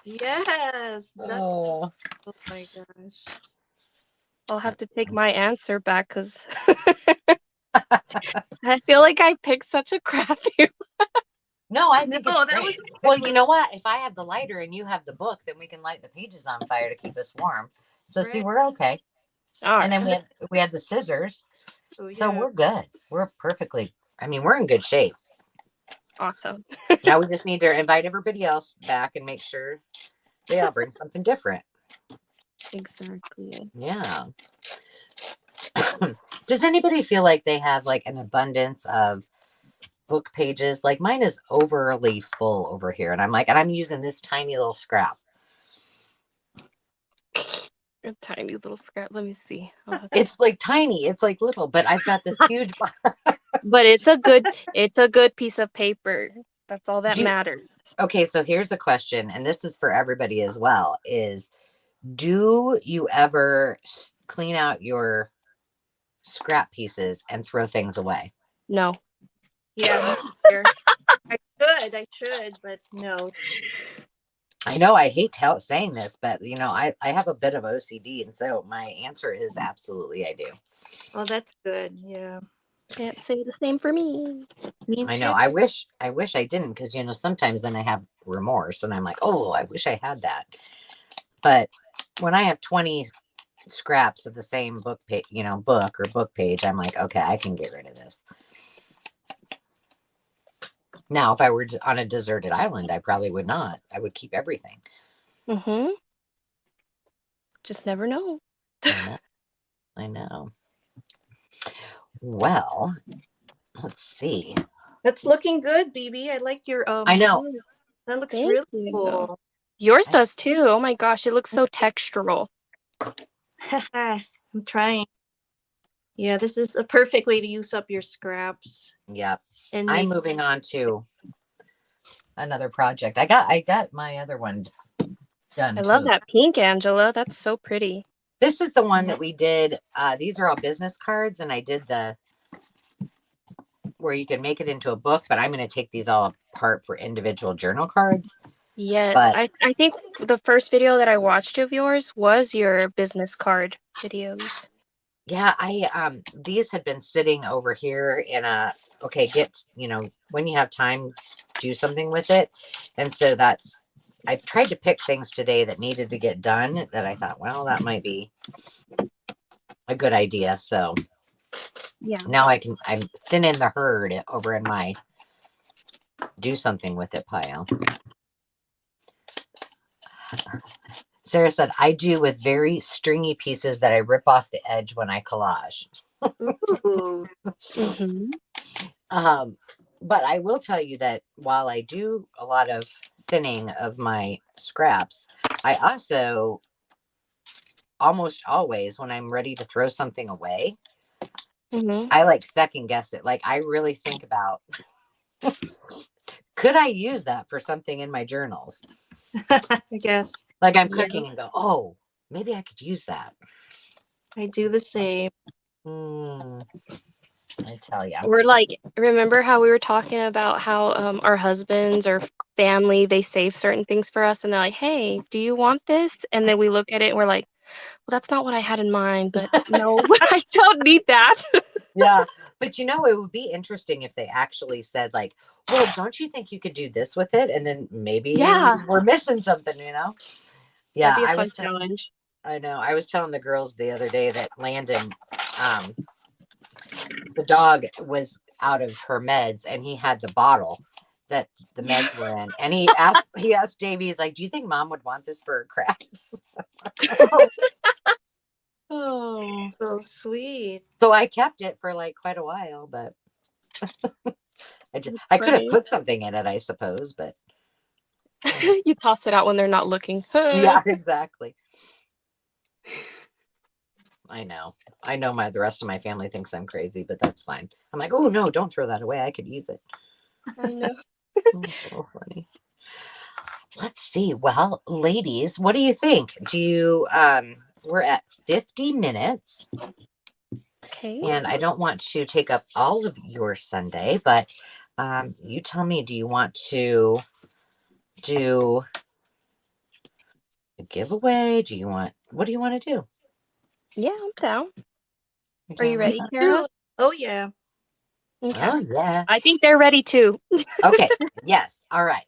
Yes. Oh. Oh my gosh. I'll have to take my answer back because I feel like I picked such a crappy. No, I No, think it's that great. was a Well, good you one. know what? If I have the lighter and you have the book, then we can light the pages on fire to keep us warm. So see, Right. we're okay. All And then right. we had the scissors. Oh So yeah. we're good. We're perfectly, we're in good shape. Awesome. Now we just need to invite everybody else back and make sure they all bring something different. Exactly. Yeah. Does anybody feel like they have like an abundance of book pages? Like mine is overly full over here. And I'm using this tiny little scrap. A tiny little scrap. Let me see. It's like tiny. It's like little, but I've got this huge box. But it's a good piece of paper. That's all that matters. Okay, so here's a question, and this is for everybody as well, is do you ever clean out your scrap pieces and throw things away? No. Yeah, me here. I should, but no. I know I hate saying this, but I have a bit of OCD, and so my answer is absolutely I do. Oh, that's good. Yeah. Can't say the same for me. Me I know. too. I wish I didn't because sometimes then I have remorse and I'm like, oh, I wish I had that. But when I have 20 scraps of the same book page, book or book page, I'm like, okay, I can get rid of this. Now, if I were on a deserted island, I probably would not. I would keep everything. Mm-hmm. Just never know. I know. Well, let's see. That's looking good, BB. I like your I know. That looks Thank really you. cool. Yours does too. Oh my gosh, it looks so textural. I'm trying. Yeah, this is a perfect way to use up your scraps. Yep. And I'm make moving on to another project. I got my other one done. I love too. that pink, Angela. That's so pretty. This is the one that we did. These are all business cards, and I did the where you can make it into a book, but I'm going to take these all apart for individual journal cards. Yes, But I think the first video that I watched of yours was your business card videos. yeah, these had been sitting over here in a when you have time, do something with it. And so I tried to pick things today that needed to get done that I thought, well, that might be a good idea. So Yeah. now I'm thinning the herd over in my do something with it pile. Sarah said, I do with very stringy pieces that I rip off the edge when I collage. ooh. Mm-hmm. But I will tell you that while I do a lot of thinning of my scraps, I also almost always, when I'm ready to throw something away, I like second guess it. Like I really think about, could I use that for something in my journals? I guess. Like I'm cooking and go, oh, maybe I could use that. I do the same. I tell you. We're like, remember how we were talking about how our husbands or family, they save certain things for us and they're like, hey, do you want this? And then we look at it and we're like, well, that's not what I had in mind, but no, I don't need that. Yeah. But it would be interesting if they actually said like, well, don't you think you could do this with it? And then maybe we're missing something, Yeah. That'd be a fun challenge. I know. I was telling the girls the other day that Landon, the dog out of her meds, and he had the bottle that the meds were in. And he asked Davy, he's like, "Do you think Mom would want this for her crafts?" Oh, Oh. so sweet. So I kept it for like quite a while, but That's I could have funny. put something in it, I suppose, but You toss it out when they're not looking. yeah, exactly. I know. The rest of my family thinks I'm crazy, but that's fine. I'm like, oh no, don't throw that away. I could use it. I know. Oh, so funny. Let's see. Well, ladies, what do you think? We're at 50 minutes, Okay. and I don't want to take up all of your Sunday, but you tell me, do you want to do a giveaway? What do you want to do? Yeah, I'm down. You Are you down with ready, that? Kara? Oh yeah. Okay. Oh, yeah. I think they're ready too. Okay. Yes. All right.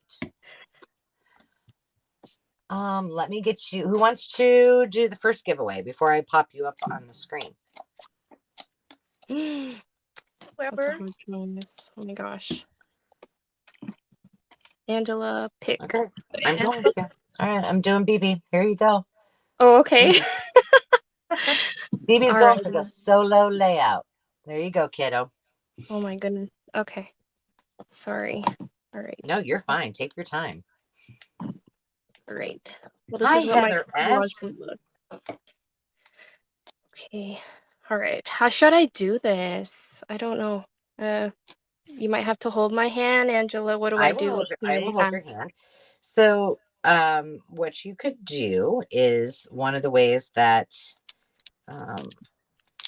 Let me get you. Who wants to do the first giveaway before I pop you up on the screen? That's a Whoever. hard choice. Oh my gosh. Angela, pick. Okay. I'm going to. All right. I'm doing BB. Here you go. Oh, okay. BB's All going right. for the solo layout. There you go, kiddo. Oh my goodness. Okay. Sorry. All right. No, you're fine. Take your time. All right. Well, this Hi, is what my Heather collage S. would look. Okay. All right. How should I do this? I don't know. You might have to hold my hand, Angela. What do I do? I will hold your hand. So, what you could do is one of the ways that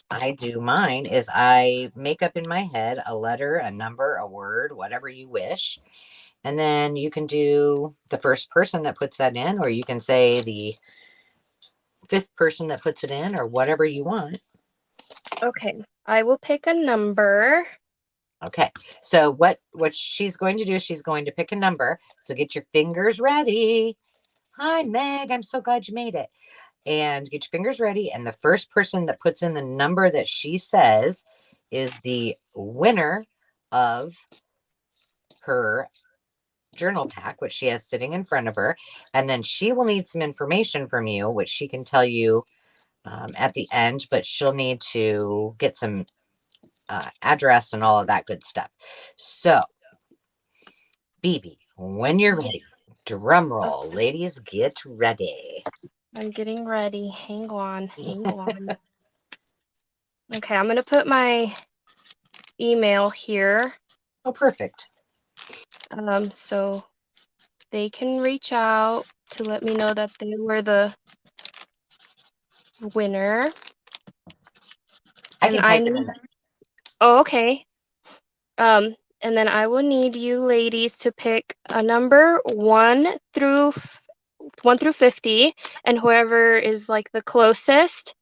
I do mine is I make up in my head a letter, a number, a word, whatever you wish. And then you can do the first person that puts that in, or you can say the fifth person that puts it in, or whatever you want. Okay. I will pick a number. Okay. So what she's going to do, she's going to pick a number. So get your fingers ready. Hi, Meg. I'm so glad you made it. And get your fingers ready. And the first person that puts in the number that she says is the winner of her journal pack, which she has sitting in front of her. And then she will need some information from you, which she can tell you at the end, but she'll need to get some address and all of that good stuff. So, BB, when you're ready, drum roll. Ladies, get ready. I'm getting ready. Hang on. Hang on. Okay, I'm going to put my email here. Oh, perfect. So they can reach out to let me know that they were the winner. I can type it in. Oh, okay. And then I will need you ladies to pick a number 1 through 50, and whoever is like the closest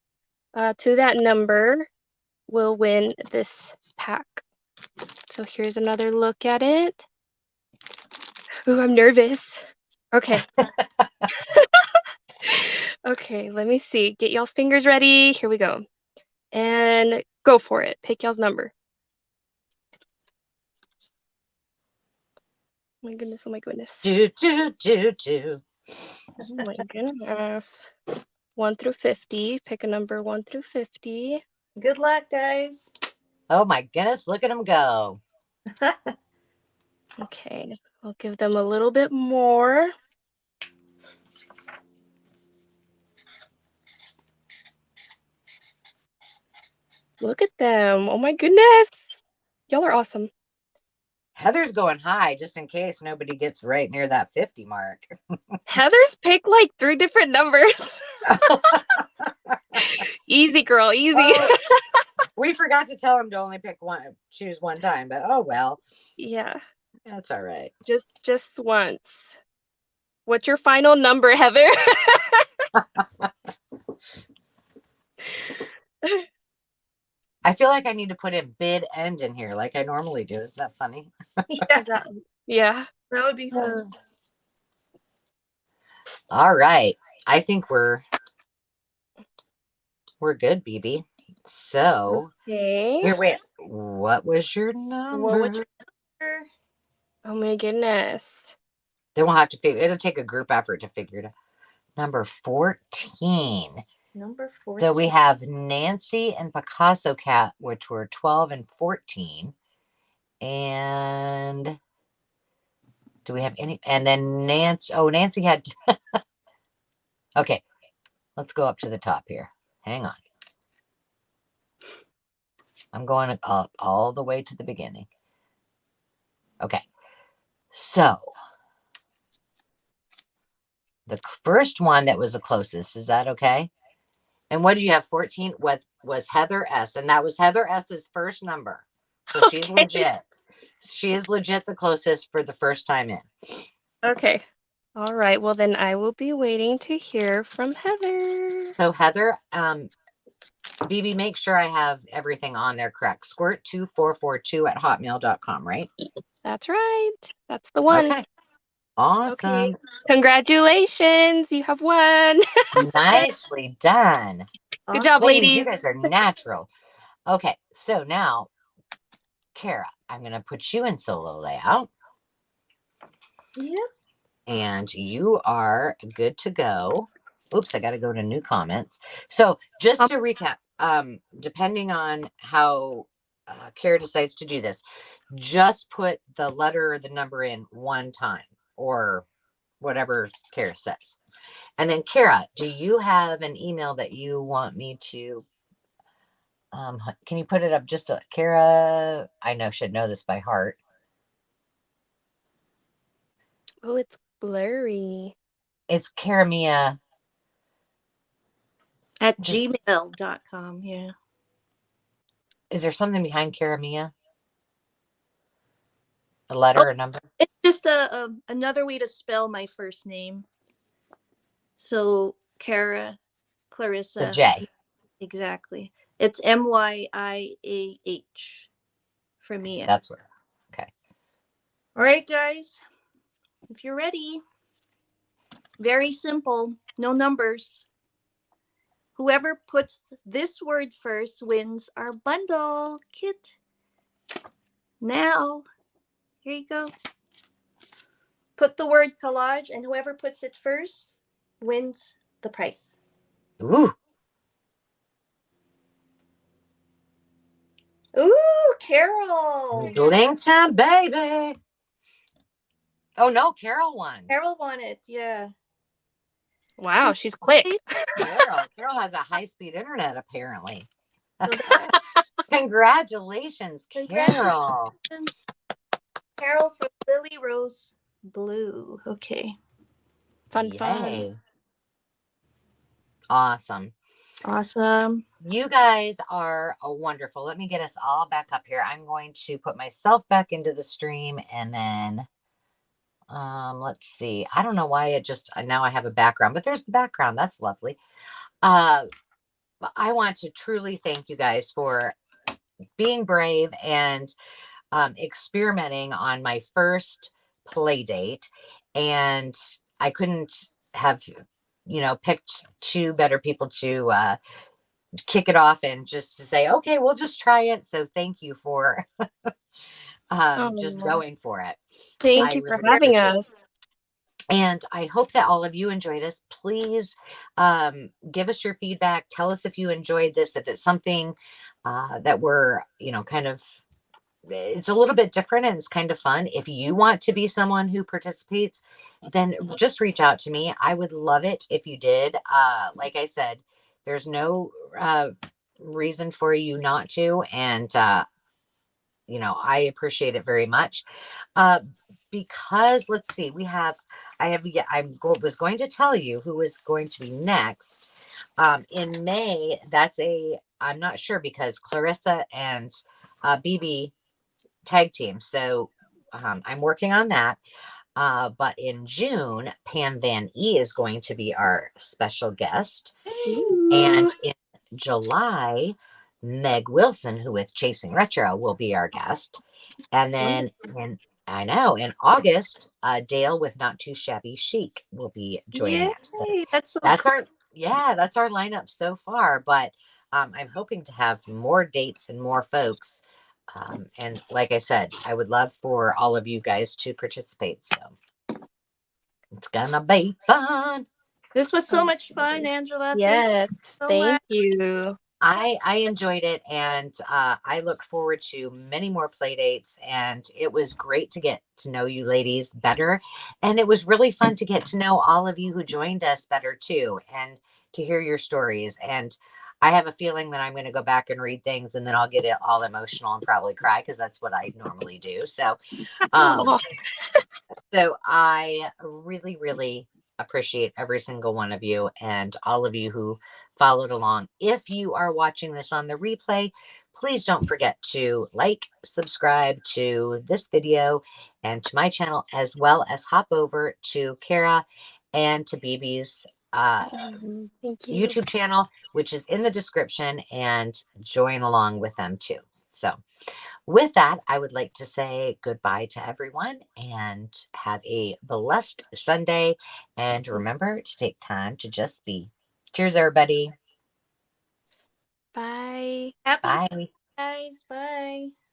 to that number will win this pack. So here's another look at it. Ooh, I'm nervous. Okay. Okay, let me see. Get y'all's fingers ready. Here we go. And go for it. Pick y'all's number. Oh my goodness, oh my goodness. Do, do, do, do. Oh my goodness. 1 through 50. Pick a number 1 through 50. Good luck, guys. Oh my goodness, look at them go. Okay, I'll give them a little bit more. Look at them. Oh my goodness. Y'all are awesome. Heather's going high just in case nobody gets right near that 50 mark. Heather's picked like 3 different numbers. Easy, girl, easy. Oh, we forgot to tell him to only choose one time, but oh well. Yeah. That's all right. Just once. What's your final number, Heather? I feel like I need to put in bid end in here like I normally do. Isn't that funny? Yeah, Yeah. that would be fun. All right. I think we're good, BB. So Okay. here, wait. What was your What was number? your number? Oh my goodness. Then we'll have to figure. It'll take a group effort to figure it out. Number 14. Number So we 14. have Nancy and Picasso Cat, which were 12 and 14. And do we have any? And then Nancy. Oh, Nancy had. Okay, let's go up to the top here. Hang on. I'm going up all the way to the beginning. Okay, so the first one that was the closest, is that okay? And what did you have? 14? What was Heather S? And that was Heather S's first number. So she's Okay. legit. She is legit the closest for the first time in. Okay. All right. Well, then I will be waiting to hear from Heather. So Heather, BB, make sure I have everything on there correct. Squirt2442@hotmail.com, right? That's right. That's the one. Okay. Awesome. Okay. Congratulations. You have won. Nicely done. Good job, Ladies, you ladies. guys are natural. Okay, so now, Cara, I'm going to put you in solo layout. Yeah. And you are good to go. Oops, I got to go to new comments. So just to recap, depending on how Cara decides to do this, just put the letter or the number in one time or whatever Cara says. And then Cara, do you have an email that you want me to, can you put it up just so Cara, I know should know this by heart. Oh, it's blurry. It's Cara Mia. At gmail.com. Yeah. Is there something behind Cara Mia? A letter or number? It's just another way to spell my first name. So Cara, Clarissa. The J. Exactly. It's Myiah for Mia. That's what. Okay. All right, guys. If you're ready, very simple, no numbers. Whoever puts this word first wins our bundle kit. Now, here you go. Put the word collage, and whoever puts it first wins the prize. Ooh. Ooh, Carol. Bling time, baby. Oh, no. Carol won. Carol won it, yeah. Wow, she's quick. Carol has a high-speed internet, apparently. Congratulations, Carol. Carol from Lily Rose Blue. Okay. Fun, Yay. fun. Awesome. Awesome. You guys are wonderful. Let me get us all back up here. I'm going to put myself back into the stream and then let's see. I don't know why it just now I have a background, but there's the background. That's lovely. But I want to truly thank you guys for being brave and experimenting on my first play date. And I couldn't have, picked two better people to kick it off and just to say, okay, we'll just try it. So thank you for just going for it. Thank you for having us. And I hope that all of you enjoyed us. Please give us your feedback. Tell us if you enjoyed this, if it's something that we're, kind of, it's a little bit different and it's kind of fun. If you want to be someone who participates, then just reach out to me. I would love it if you did. Like I said, there's no reason for you not to. And, I appreciate it very much. Because let's see, I was going to tell you who is going to be next. In May, I'm not sure because Clarissa and BB tag team. So I'm working on that. But in June, Pam Van E is going to be our special guest. And in July, Meg Wilson, who with Chasing Retro, will be our guest. And then in August, Dale with Not Too Shabby Chic will be joining us. So that's our lineup so far. But I'm hoping to have more dates and more folks And like I said, I would love for all of you guys to participate. So it's gonna be fun. This was so Oh, much fun, Angela. Thank you yes, so thank much. you. I enjoyed it, and I look forward to many more play dates. And it was great to get to know you ladies better, and it was really fun to get to know all of you who joined us better too, and to hear your stories. And I have a feeling that I'm going to go back and read things, and then I'll get it all emotional and probably cry because that's what I normally do. Um, Oh, so I really, really appreciate every single one of you and all of you who followed along. If you are watching this on the replay, please don't forget to like, subscribe to this video and to my channel, as well as hop over to Cara and to BB's thank you. YouTube channel, which is in the description, and join along with them too. So with that, I would like to say goodbye to everyone and have a blessed Sunday. And remember to take time to just be. Cheers, everybody. Bye. Happy Sunday, Bye. guys. Bye.